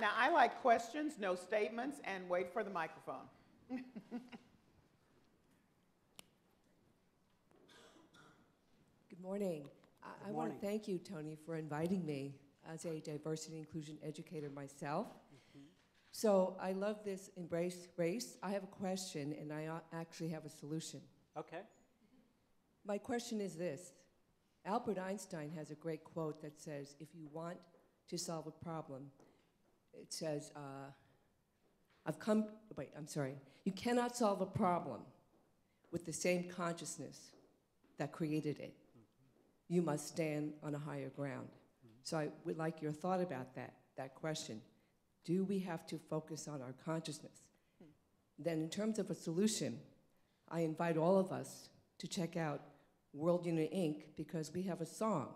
now I like questions, no statements, and wait for the microphone. Good morning. I want to thank you, Tony, for inviting me as a diversity inclusion educator myself. So I love this Embrace Race. I have a question, and I actually have a solution. Okay. My question is this. Albert Einstein has a great quote that says, if you want to solve a problem, it says, you cannot solve a problem with the same consciousness that created it. You must stand on a higher ground. So I would like your thought about that question. Do we have to focus on our consciousness? Then in terms of a solution, I invite all of us to check out World Unity Inc. because we have a song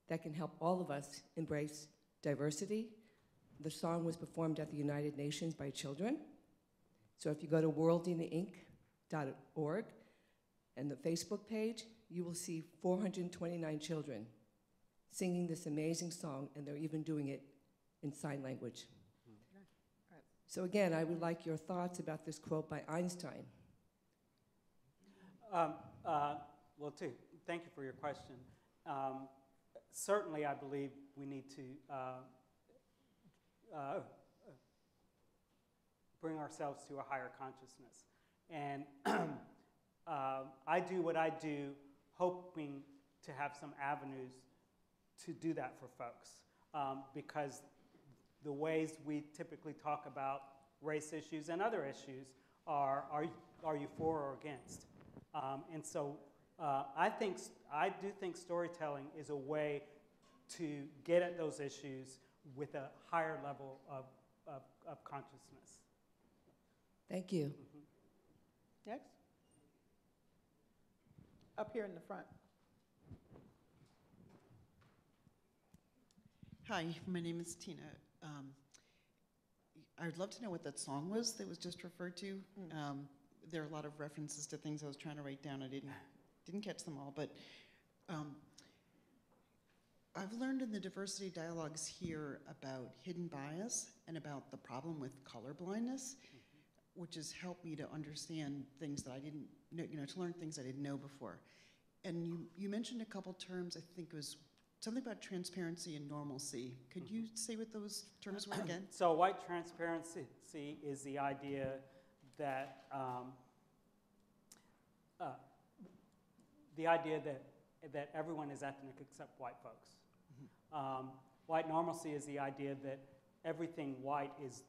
that can help all of us embrace diversity. The song was performed at the United Nations by children. So if you go to worldunityinc.org and the Facebook page, you will see 429 children singing this amazing song, and they're even doing it in sign language. So again, I would like your thoughts about this quote by Einstein. Well, thank you for your question. Certainly, I believe we need to bring ourselves to a higher consciousness. And I do what I do, hoping to have some avenues to do that for folks. Because the ways we typically talk about race issues and other issues are you for or against? And so I do think storytelling is a way to get at those issues with a higher level of consciousness. Thank you. Mm-hmm. Next. Up here in the front. Hi, my name is Tina. I would love to know what that song was that was just referred to. There are a lot of references to things I was trying to write down. I didn't catch them all, but I've learned in the diversity dialogues here about hidden bias and about the problem with color blindness, which has helped me to understand things that I didn't know, to learn things I didn't know before. And you mentioned a couple terms. I think it was something about transparency and normalcy. Could you say what those terms were again? So white transparency is the idea that that everyone is ethnic except white folks. White normalcy is the idea that everything white is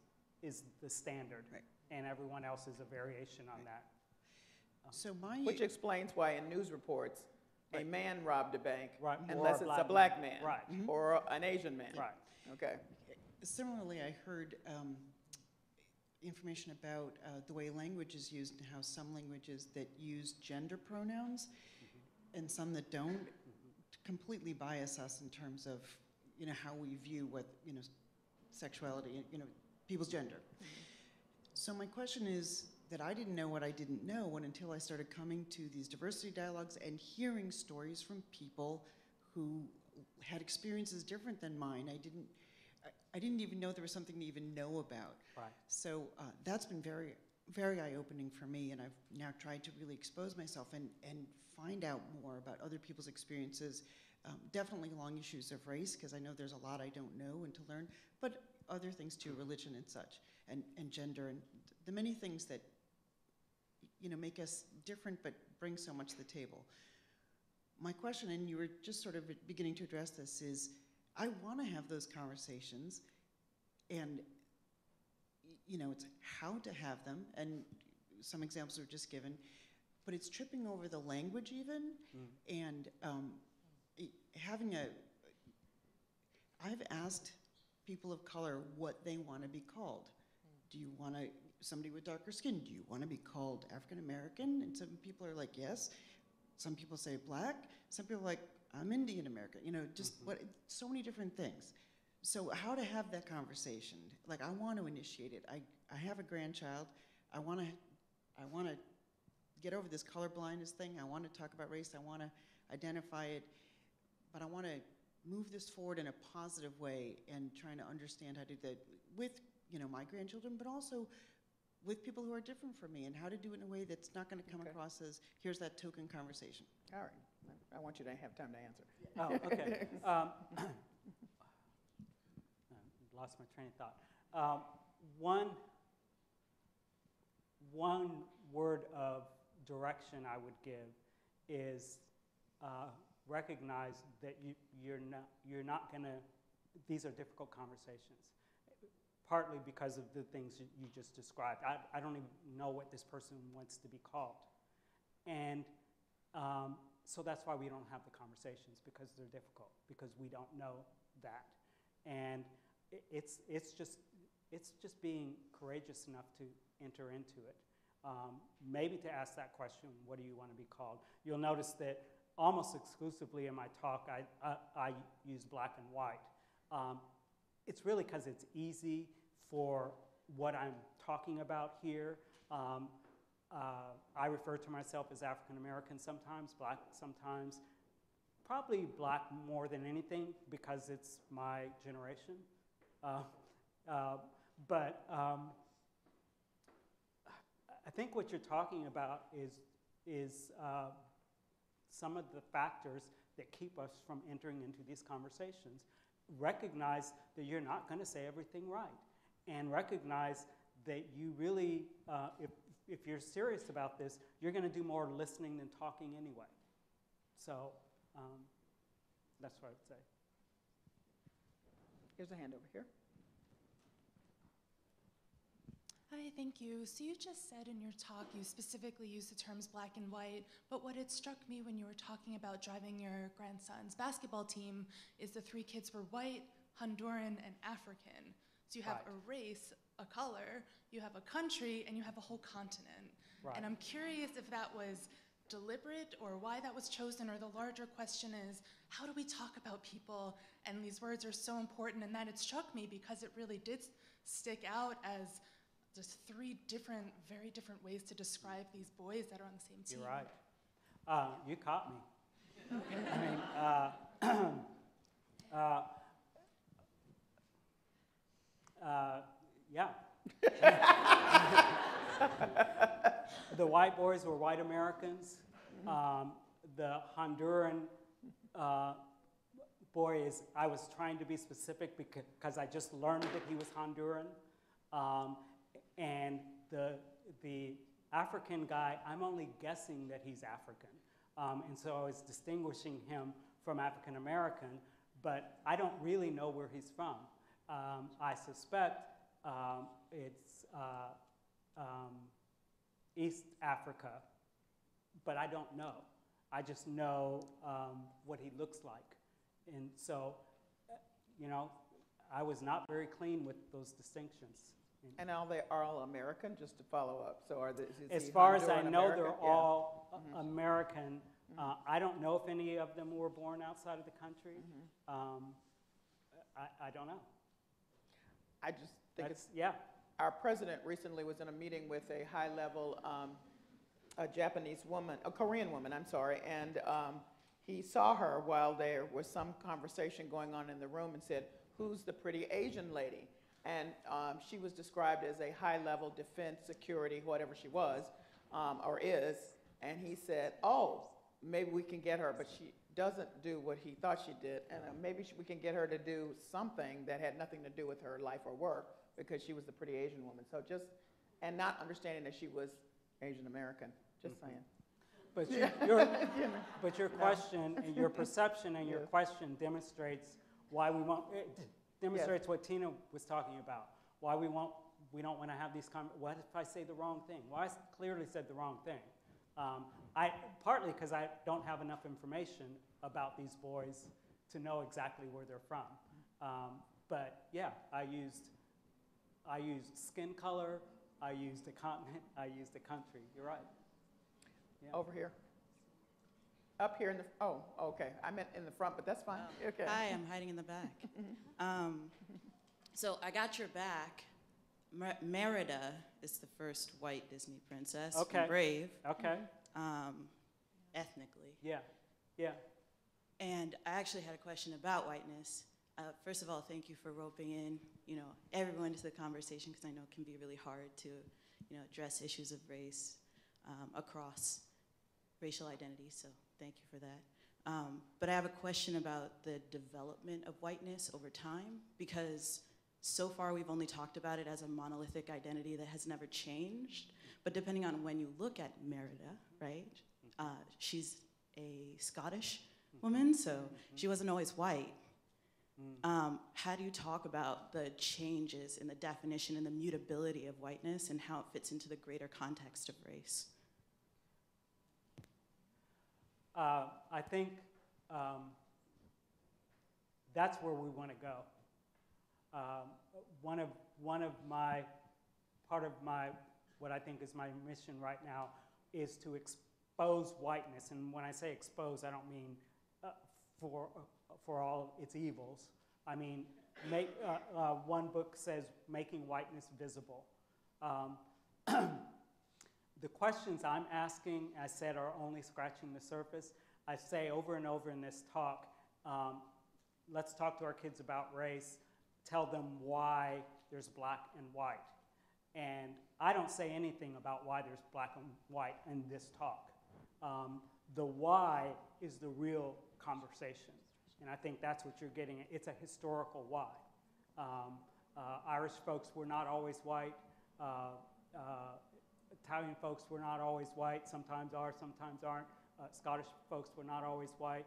the standard, right, and everyone else is a variation on that. So which explains why in news reports a man robbed a bank, right, unless it's a black man, right, or an Asian man. Right. Okay. Similarly, I heard information about the way language is used and how some languages that use gender pronouns and some that don't completely bias us in terms of how we view what sexuality, people's gender. So my question is that I didn't know what I didn't know until I started coming to these diversity dialogues and hearing stories from people who had experiences different than mine. I didn't even know there was something to even know about. Right. So that's been very, very eye-opening for me, and I've now tried to really expose myself and find out more about other people's experiences, definitely along issues of race, because I know there's a lot I don't know and to learn, but other things too, religion and such, and gender, and the many things that make us different but bring so much to the table. My question, and you were just sort of beginning to address this, is I want to have those conversations, and it's how to have them, and some examples were just given, but it's tripping over the language even, and I've asked people of color what they want to be called. Do you want to, somebody with darker skin, do you want to be called African American? And some people are like, yes. Some people say black. Some people are like, I'm Indian American. Just so many different things. So how to have that conversation? Like, I want to initiate it. I have a grandchild. I want to get over this color blindness thing. I want to talk about race. I want to identify it. But I want to move this forward in a positive way and trying to understand how to do that with, my grandchildren, but also with people who are different from me, and how to do it in a way that's not going to come across as, here's that token conversation. All right. I want you to have time to answer. Oh, okay. Lost my train of thought. One word of direction I would give is recognize that you're not going to. These are difficult conversations, partly because of the things you just described. I don't even know what this person wants to be called, and so that's why we don't have the conversations, because they're difficult, because we don't know that, and it's just being courageous enough to enter into it. Maybe to ask that question, what do you want to be called? You'll notice that almost exclusively in my talk, I use black and white. It's really because it's easy for what I'm talking about here. I refer to myself as African American sometimes, black sometimes, probably black more than anything because it's my generation. But I think what you're talking about is some of the factors that keep us from entering into these conversations. Recognize that you're not going to say everything right, and recognize that you really, if you're serious about this, you're going to do more listening than talking anyway. So that's what I would say. Here's a hand over here. Hi, thank you. So you just said in your talk, you specifically used the terms black and white, but what had struck me when you were talking about driving your grandson's basketball team is the three kids were white, Honduran, and African. So you have Right. a race, a color, you have a country, and you have a whole continent. Right. And I'm curious if that was deliberate or why that was chosen, or the larger question is, how do we talk about people? And these words are so important, and that it struck me because it really did stick out as just three different, very different ways to describe these boys that are on the same team. You're right. You caught me. Yeah. The white boys were white Americans. The Honduran boy is, I was trying to be specific because I just learned that he was Honduran. And the African guy, I'm only guessing that he's African. And so I was distinguishing him from African American, but I don't really know where he's from. I suspect it's East Africa, but I don't know. I just know what he looks like. And so, I was not very clean with those distinctions. And are they all American, just to follow up? So are as far as I know, they're all American. I don't know if any of them were born outside of the country. I don't know. I just think it's, yeah. Our president recently was in a meeting with a high-level a Japanese woman, a Korean woman, I'm sorry, and he saw her while there was some conversation going on in the room and said, "Who's the pretty Asian lady?" And she was described as a high-level defense, security, whatever she was, or is, and he said, "Oh, maybe we can get her," but she doesn't do what he thought she did, and maybe we can get her to do something that had nothing to do with her life or work, because she was the pretty Asian woman. So just, and not understanding that she was Asian American, just saying. But your question and your perception and your question demonstrates why we won't. It demonstrates what Tina was talking about. Why we don't want to have these. What if I say the wrong thing? Well, I clearly said the wrong thing. Partly because I don't have enough information about these boys to know exactly where they're from. But yeah, I used skin color. I used a continent. I used a country. You're right. Yeah. Over here. Up here in the, oh, okay. I meant in the front, but that's fine. Okay. Hi, I'm hiding in the back. So I got your back. Merida is the first white Disney princess. Okay. From Brave. Okay. Ethnically. Yeah. Yeah. And And I actually had a question about whiteness. First of all, thank you for roping in, everyone into the conversation, because I know it can be really hard to, address issues of race across racial identities, so thank you for that. But I have a question about the development of whiteness over time, because so far we've only talked about it as a monolithic identity that has never changed. But depending on when you look at Merida, right, she's a Scottish woman, so she wasn't always white. How do you talk about the changes in the definition and the mutability of whiteness and how it fits into the greater context of race? I think that's where we want to go. Part of my, what I think is my mission right now is to expose whiteness. And when I say expose, I don't mean for all its evils. I mean, one book says making whiteness visible. The questions I'm asking, I said, are only scratching the surface. I say over and over in this talk, let's talk to our kids about race, tell them why there's black and white. And I don't say anything about why there's black and white in this talk. The why is the real conversation. And I think that's what you're getting at. It's a historical why. Irish folks were not always white. Italian folks were not always white. Sometimes are, sometimes aren't. Scottish folks were not always white.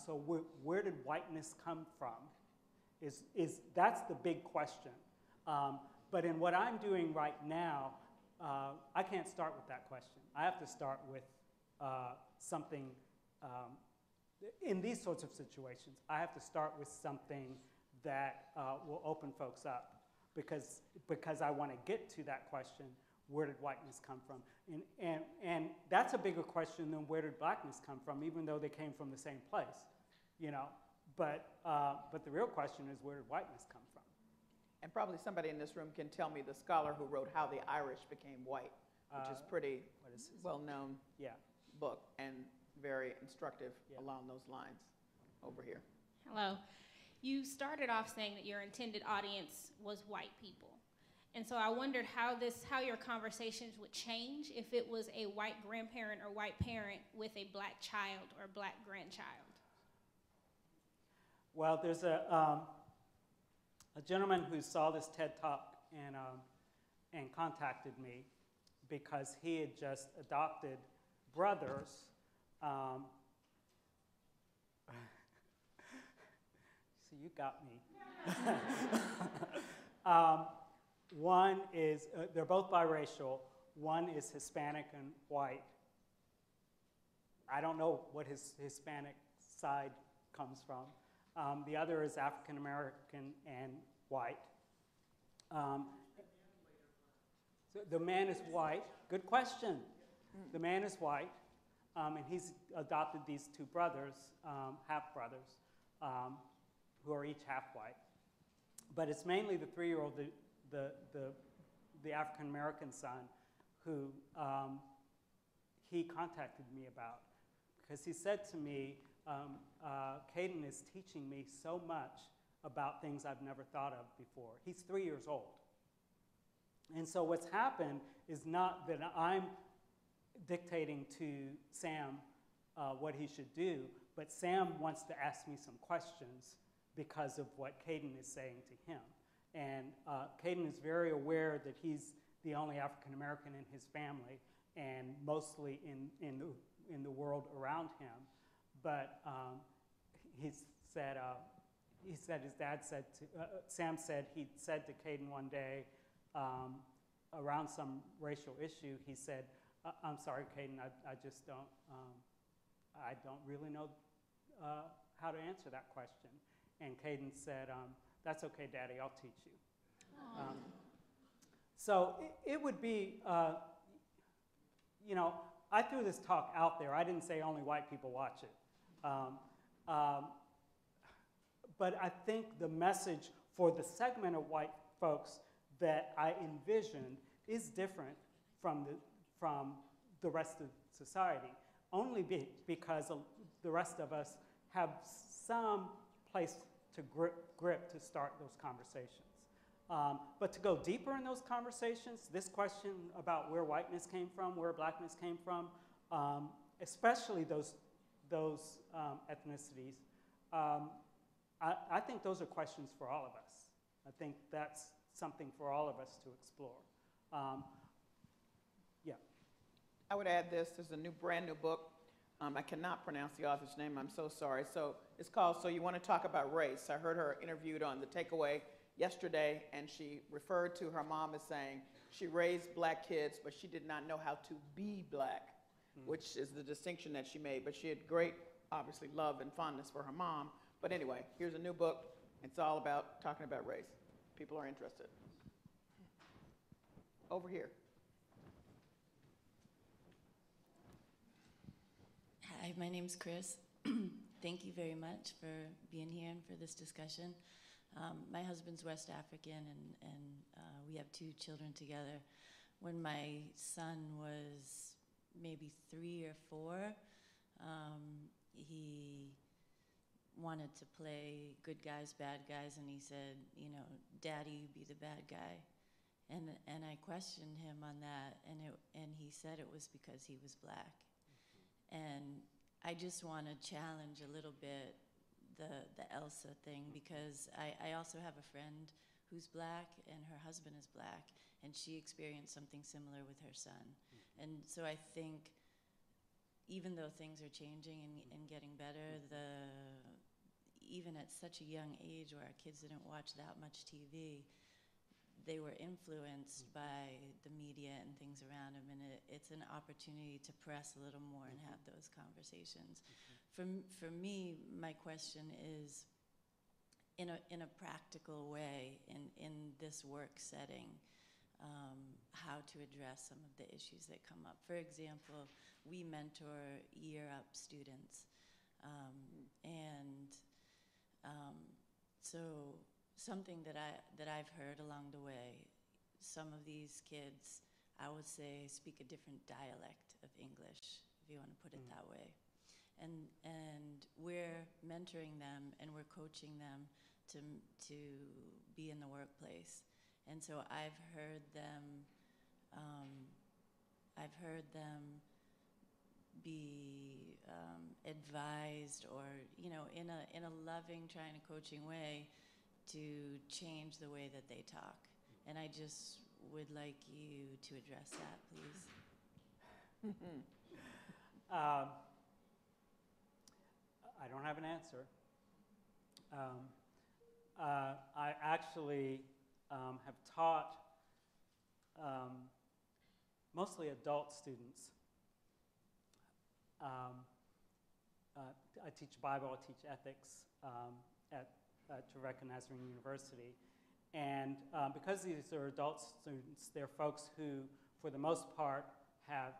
So where did whiteness come from? That's the big question. But in what I'm doing right now, I can't start with that question. I have to start with something. In these sorts of situations, I have to start with something that will open folks up, because I want to get to that question: where did whiteness come from? And that's a bigger question than where did blackness come from, even though they came from the same place, But the real question is, where did whiteness come from? And probably somebody in this room can tell me the scholar who wrote How the Irish Became White, which is pretty well-known book and very instructive along those lines over here. Hello. You started off saying that your intended audience was white people. And so I wondered how your conversations would change if it was a white grandparent or white parent with a black child or black grandchild. Well, there's a gentleman who saw this TED Talk and contacted me because he had just adopted brothers. So you got me. One is, they're both biracial. One is Hispanic and white. I don't know what his Hispanic side comes from. The other is African American and white. So the man is white. Good question. The man is white, and he's adopted these two brothers, half-brothers, who are each half-white. But it's mainly the 3-year-old, the African American son, who he contacted me about, because he said to me, Caden is teaching me so much about things I've never thought of before. He's 3 years old. And so what's happened is not that I'm dictating to Sam what he should do, but Sam wants to ask me some questions because of what Caden is saying to him. And Caden is very aware that he's the only African American in his family, and mostly in the world around him. But he said his dad said to, Sam said he said to Caden one day, around some racial issue, he said, I'm sorry, Caden, I just don't, I don't really know how to answer that question. And Caden said, that's okay, Daddy, I'll teach you. So it would be, I threw this talk out there. I didn't say only white people watch it. But I think the message for the segment of white folks that I envisioned is different from the rest of society, only because the rest of us have some place to grip to start those conversations. But to go deeper in those conversations, this question about where whiteness came from, where blackness came from, especially those ethnicities, I think those are questions for all of us. I think that's something for all of us to explore. Yeah. I would add this. There's a brand new book. I cannot pronounce the author's name. I'm so sorry. So it's called So You Want to Talk About Race. I heard her interviewed on The Takeaway yesterday, and she referred to her mom as saying she raised black kids, but she did not know how to be black, which is the distinction that she made. But she had great, obviously, love and fondness for her mom. But anyway, here's a new book. It's all about talking about race. People are interested. Over here. Hi, my name's Chris. Thank you very much for being here and for this discussion. My husband's West African, and we have 2 children together. When my son was maybe 3 or 4, he wanted to play good guys, bad guys, and he said, you know, Daddy, you be the bad guy. And I questioned him on that, and he said it was because he was black. And I just want to challenge a little bit the Elsa thing, because I also have a friend who's black, and her husband is black, and she experienced something similar with her son. And so I think even though things are changing and getting better, even at such a young age where our kids didn't watch that much TV, they were influenced by the media and things around them, and it's an opportunity to press a little more and have those conversations. For me, my question is, in a practical way, in this work setting, how to address some of the issues that come up. For example, we mentor year-up students, so something that I've heard along the way, some of these kids, I would say, speak a different dialect of English, if you want to put it that way. And we're mentoring them and we're coaching them to be in the workplace. And so I've heard them be advised, or in a loving, trying to coaching way, to change the way that they talk. And I just would like you to address that, please. I don't have an answer. I actually have taught mostly adult students. I teach Bible, I teach ethics at Trevecca Nazarene University. And because these are adult students, they're folks who, for the most part, have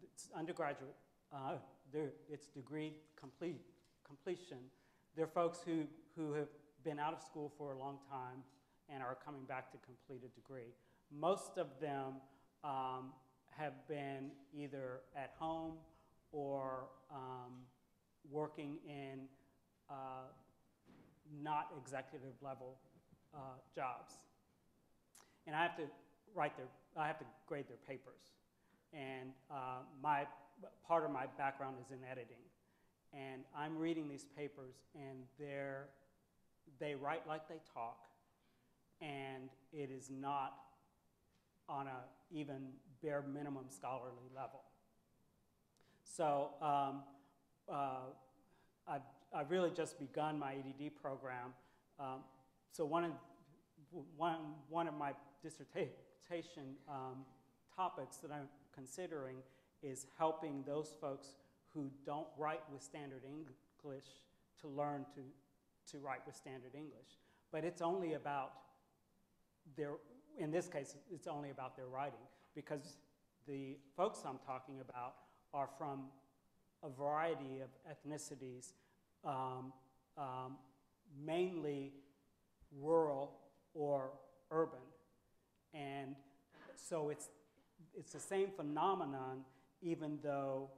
it's undergraduate, it's degree completion. They're folks who have been out of school for a long time and are coming back to complete a degree. Most of them have been either at home or working in not executive level jobs. And I have to grade their papers. And part of my background is in editing. And I'm reading these papers, and they write like they talk, and it is not on a even bare minimum scholarly level. So I've really just begun my EDD program. So one of my dissertation topics that I'm considering is helping those folks who don't write with standard English to learn to write with standard English. But it's only about in this case, it's only about their writing, because the folks I'm talking about are from a variety of ethnicities, mainly rural or urban. And so it's the same phenomenon, even though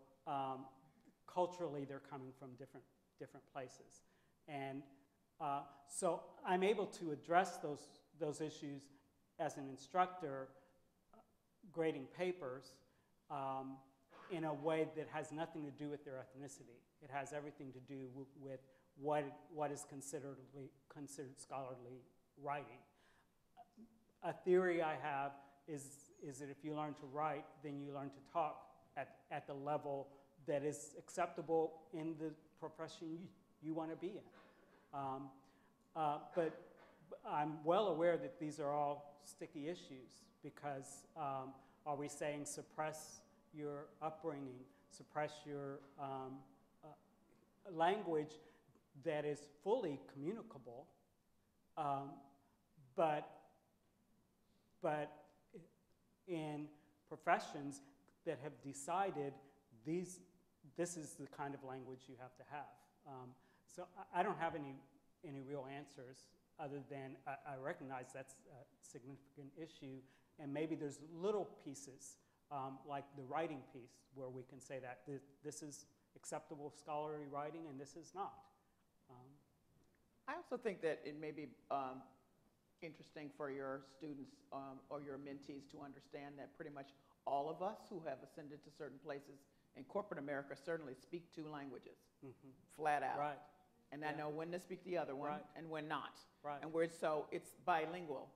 culturally they're coming from different different places. And so I'm able to address those issues as an instructor grading papers in a way that has nothing to do with their ethnicity. It has everything to do with what is considered scholarly writing. A theory I have is that if you learn to write, then you learn to talk at the level that is acceptable in the profession you want to be in. But I'm well aware that these are all sticky issues because are we saying suppress your upbringing, suppress your language that is fully communicable, but in professions that have decided this is the kind of language you have to have. So I don't have any real answers other than I recognize that's a significant issue, and maybe there's little pieces like the writing piece where we can say that this is acceptable scholarly writing and this is not. I also think that it may be interesting for your students or your mentees to understand that pretty much all of us who have ascended to certain places in corporate America certainly speak two languages, flat out. Right. And I know when to speak the other one and when not. Right. And it's bilingual.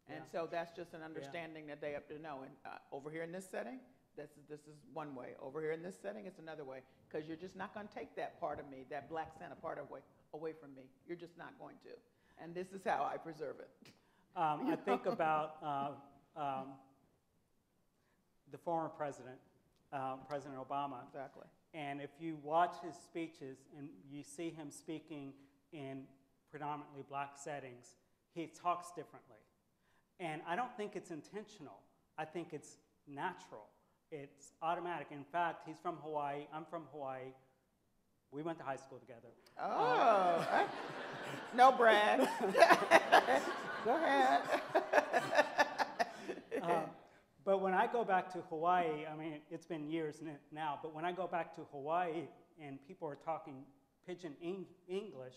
And so that's just an understanding that they have to know. And over here in this setting, this is one way. Over here in this setting, it's another way. Because you're just not going to take that part of me, that Black Santa part away from me. You're just not going to. And this is how I preserve it. I think about the former president, President Obama. Exactly. And if you watch his speeches and you see him speaking in predominantly Black settings, he talks differently. And I don't think it's intentional. I think it's natural. It's automatic. In fact, he's from Hawaii. I'm from Hawaii. We went to high school together. Oh, no brag. Go ahead. But when I go back to Hawaii, I mean, it's been years now, but when I go back to Hawaii and people are talking pidgin English,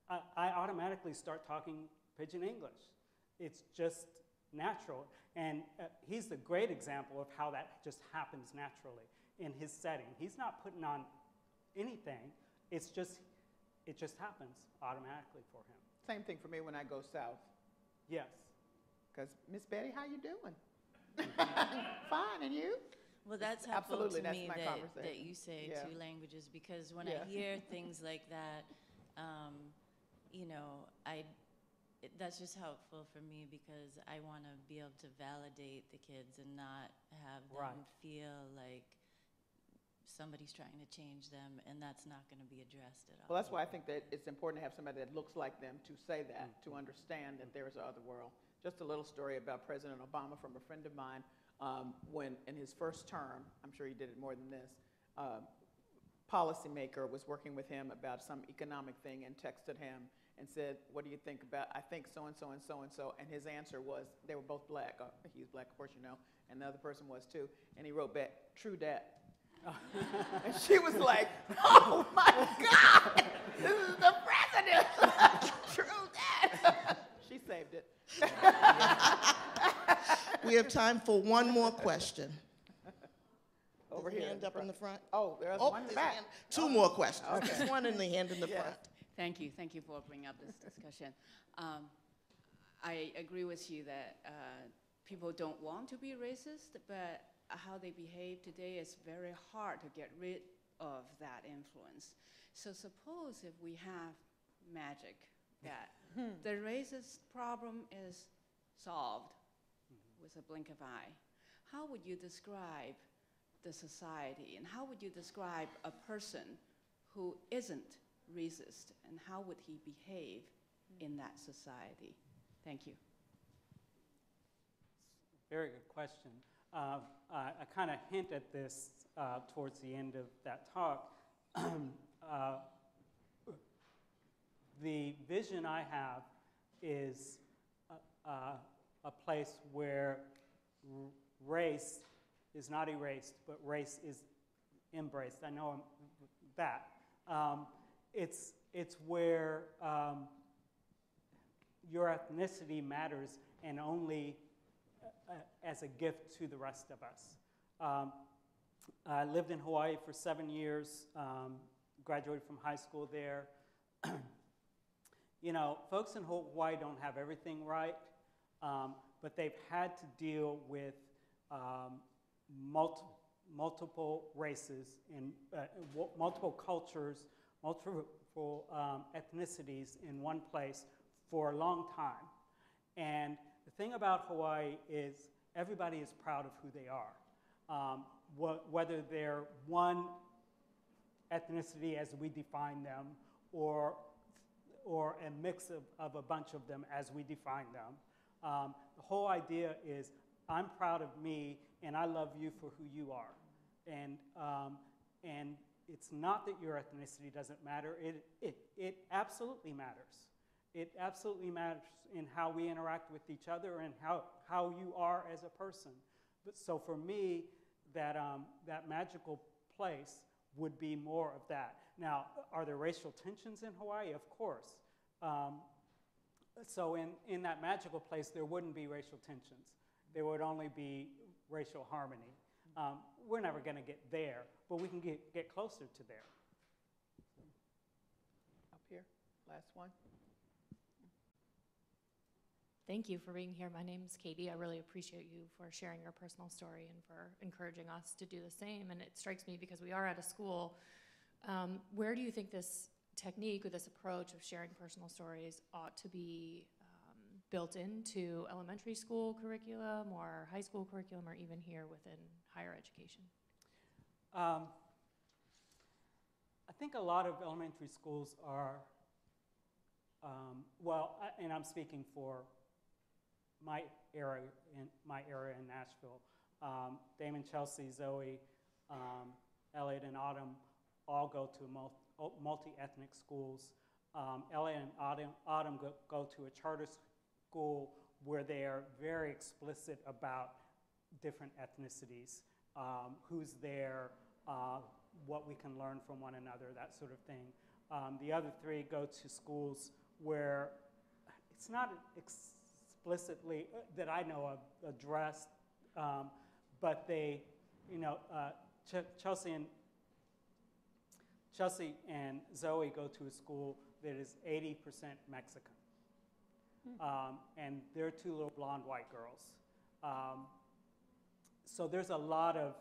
I automatically start talking pidgin English. It's just natural. And he's a great example of how that just happens naturally in his setting. He's not putting on anything. It just happens automatically for him. Same thing for me when I go south. Yes. Because, Miss Betty, how you doing? Fine, and you? Well, that's helpful Absolutely, to that's me my that conversation. you say Yeah. 2 languages, because when Yeah. I hear things like that, that's just helpful for me because I want to be able to validate the kids and not have them feel like somebody's trying to change them, and that's not going to be addressed at all. Well, that's why I think that it's important to have somebody that looks like them to say that, to understand that there's another world. Just a little story about President Obama from a friend of mine when in his first term, I'm sure he did it more than this, policymaker was working with him about some economic thing and texted him and said, what do you think about, I think so-and-so and so-and-so, and his answer was, they were both Black, he's Black, of course you know, and the other person was too, and he wrote back, true dat. And she was like, oh my God, this is the president, true dat. She saved it. We have time for one more question. Over There's a here. hand up in the front. Oh, there's Oh, one in the there's a back. hand. Two more questions. Okay. There's one in the hand in the Yes. front. Thank you for bringing up this discussion. I agree with you that people don't want to be racist, but how they behave today is very hard to get rid of that influence. So suppose if we have magic that the racist problem is solved with a blink of eye, how would you describe the society, and how would you describe a person who isn't racist, and how would he behave in that society? Thank you. Very good question. I kind of hint at this towards the end of that talk. The vision I have is a place where race is not erased, but race is embraced. I know that, It's where your ethnicity matters, and only as a gift to the rest of us. I lived in Hawaii for 7 years, graduated from high school there. You know, folks in Hawaii don't have everything right, but they've had to deal with multiple races and multiple cultures, multiple ethnicities in one place for a long time. And the thing about Hawaii is everybody is proud of who they are. Whether they're one ethnicity as we define them, or a mix of a bunch of them as we define them. The whole idea is, I'm proud of me, and I love you for who you are. And it's not that your ethnicity doesn't matter. It absolutely matters. It absolutely matters in how we interact with each other and how you are as a person. But so for me, that magical place would be more of that. Now, are there racial tensions in Hawaii? Of course. So in that magical place, there wouldn't be racial tensions. There would only be racial harmony. We're never going to get there, but we can get closer to there. Up here, last one. Thank you for being here. My name is Katie. I really appreciate you for sharing your personal story and for encouraging us to do the same. And it strikes me, because we are at a school, where do you think this technique or this approach of sharing personal stories ought to be built into elementary school curriculum or high school curriculum, or even here within higher education? I think a lot of elementary schools are, and I'm speaking for my area in Nashville. Damon, Chelsea, Zoe, Elliot, and Autumn all go to multi-ethnic schools. Elliot and Autumn go to a charter school where they are very explicit about different ethnicities, who's there, what we can learn from one another, that sort of thing. The other three go to schools where it's not explicitly, that I know of, addressed, but they, Chelsea and Zoe go to a school that is 80% Mexican. And they're two little blonde white girls. So there's a lot of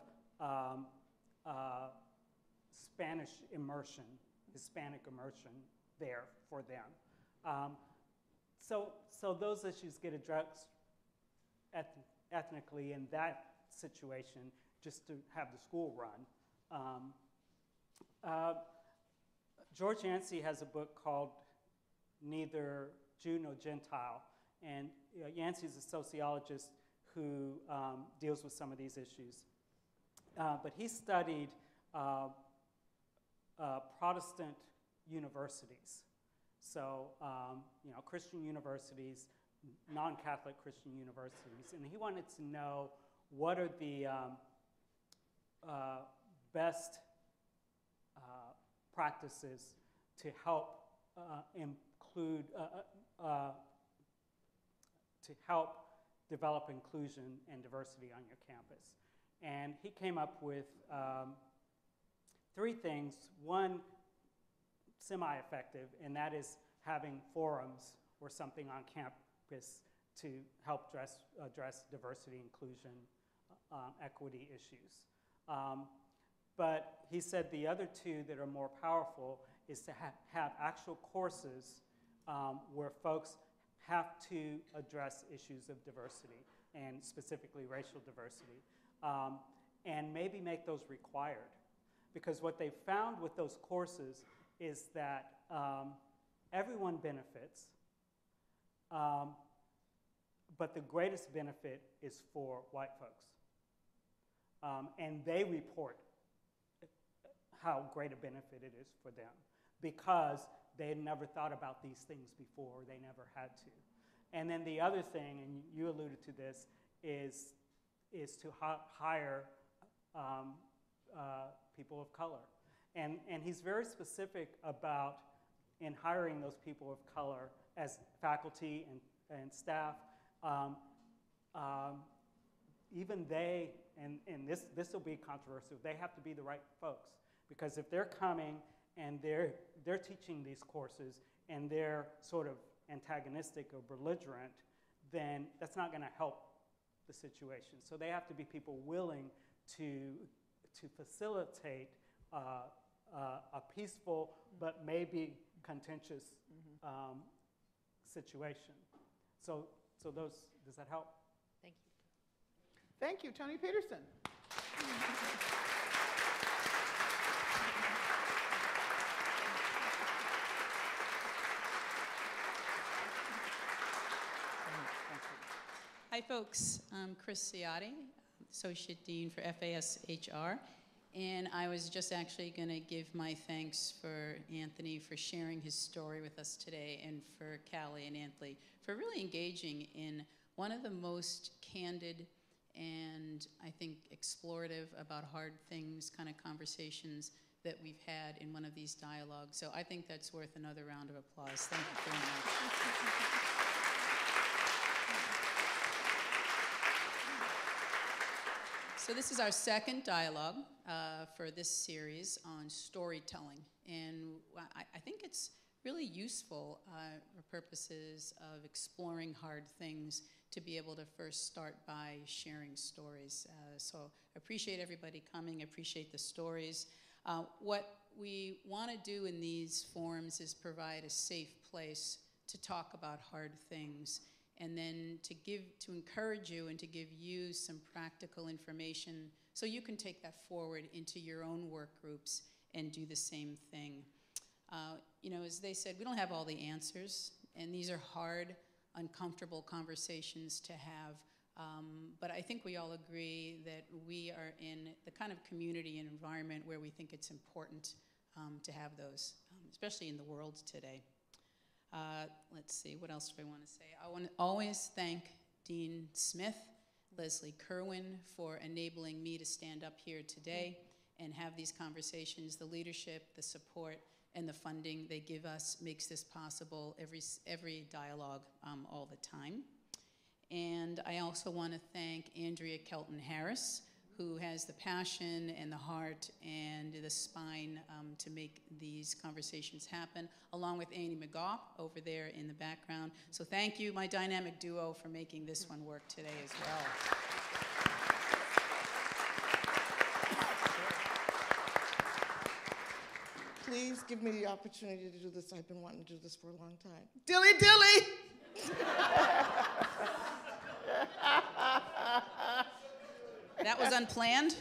Spanish immersion, Hispanic immersion there for them. So those issues get addressed ethnically in that situation, just to have the school run. George Yancey has a book called Neither Jew Nor Gentile, and Yancey's a sociologist who deals with some of these issues. But he studied Protestant universities. So, Christian universities, non-Catholic Christian universities. And he wanted to know what are the best practices to help develop inclusion and diversity on your campus. And he came up with 3 things. One, semi-effective, and that is having forums or something on campus to help address diversity, inclusion, equity issues. But he said the other 2 that are more powerful is to have actual courses where folks have to address issues of diversity, and specifically racial diversity, and maybe make those required. Because what they found with those courses is that everyone benefits, but the greatest benefit is for white folks. And they report how great a benefit it is for them, because they had never thought about these things before, they never had to. And then the other thing, and you alluded to this, is to hire people of color. And he's very specific about in hiring those people of color as faculty and staff. Even they, and this will be controversial, they have to be the right folks. Because if they're coming and they're teaching these courses and they're sort of antagonistic or belligerent, then that's not going to help the situation. So they have to be people willing to facilitate a peaceful but maybe contentious situation. So does that help? Thank you. Thank you, Tony Peterson. Hi, folks. I'm Chris Ciotti, Associate Dean for FAS HR. And I was just actually going to give my thanks for Anthony for sharing his story with us today, and for Callie and Anthony for really engaging in one of the most candid and I think explorative about hard things kind of conversations that we've had in one of these dialogues. So I think that's worth another round of applause. Thank you very much. So this is our second dialogue for this series on storytelling. And I think it's really useful for purposes of exploring hard things to be able to first start by sharing stories. So I appreciate everybody coming, appreciate the stories. What we want to do in these forums is provide a safe place to talk about hard things, and then to encourage you and to give you some practical information so you can take that forward into your own work groups and do the same thing. You know, as they said, we don't have all the answers, and these are hard, uncomfortable conversations to have. But I think we all agree that we are in the kind of community and environment where we think it's important to have those, especially in the world today. Let's see, what else do I want to say? I want to always thank Dean Smith, Leslie Kerwin, for enabling me to stand up here today and have these conversations. The leadership, the support, and the funding they give us makes this possible every dialogue all the time. And I also want to thank Andrea Kelton-Harris, who has the passion and the heart and the spine to make these conversations happen, along with Annie McGaugh over there in the background. So thank you, my dynamic duo, for making this one work today as well. Please give me the opportunity to do this. I've been wanting to do this for a long time. Dilly dilly! That was unplanned.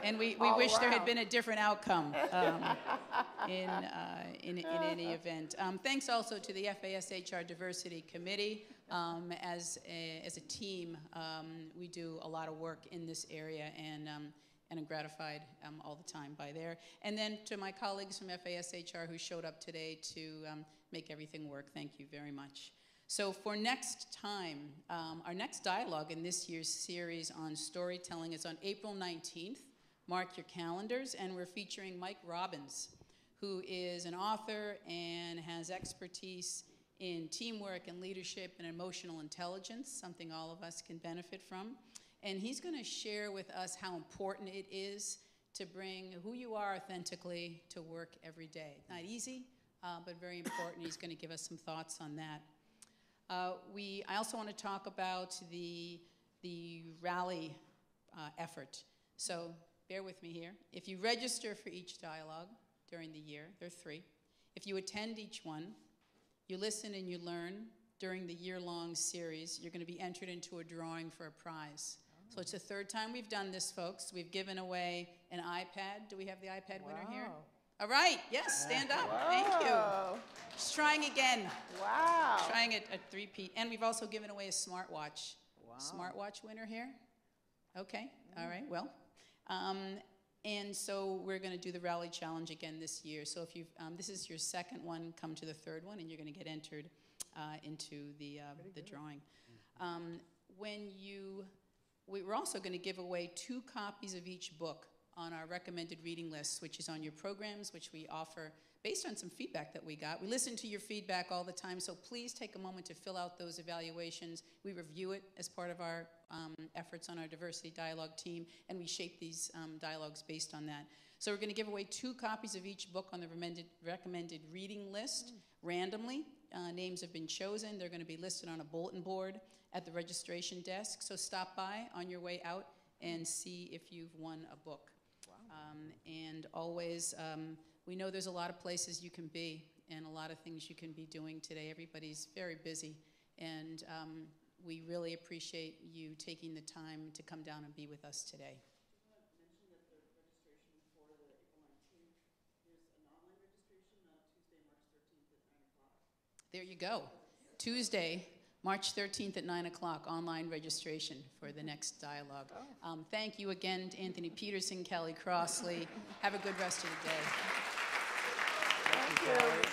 And we wish there had been a different outcome in any event. Thanks also to the FAS HR Diversity Committee. As a team, we do a lot of work in this area, and I'm gratified all the time by there. And then to my colleagues from FAS HR who showed up today to make everything work, thank you very much. So for next time, our next dialogue in this year's series on storytelling is on April 19th. Mark your calendars, and we're featuring Mike Robbins, who is an author and has expertise in teamwork and leadership and emotional intelligence, something all of us can benefit from. And he's going to share with us how important it is to bring who you are authentically to work every day. Not easy, but very important. He's going to give us some thoughts on that. I also want to talk about the rally effort. So bear with me here. If you register for each dialogue during the year, there are 3. If you attend each one, you listen and you learn during the year-long series, you're going to be entered into a drawing for a prize. So it's the 3rd time we've done this, folks. We've given away an iPad. Do we have the iPad winner here? All right, yes, stand up. Whoa. Thank you. Just trying again. Wow. Trying a three-peat. And we've also given away a smartwatch. Wow. Smartwatch winner here? Okay, all right, well. And so we're going to do the Rally Challenge again this year. So if you've, this is your 2nd one, come to the 3rd one, and you're going to get entered into the drawing. We're also going to give away 2 copies of each book on our recommended reading list, which is on your programs, which we offer based on some feedback that we got. We listen to your feedback all the time, so please take a moment to fill out those evaluations. We review it as part of our efforts on our diversity dialogue team, and we shape these dialogues based on that. So we're going to give away 2 copies of each book on the recommended reading list randomly. Names have been chosen. They're going to be listed on a bulletin board at the registration desk. So stop by on your way out and see if you've won a book. Wow. And always, we know there's a lot of places you can be and a lot of things you can be doing today. Everybody's very busy, and we really appreciate you taking the time to come down and be with us today. There you go. Tuesday, March 13th at 9 o'clock, online registration for the next dialogue. Thank you again to Anthony Peterson, Kelly Crossley. Have a good rest of the day. Thank you.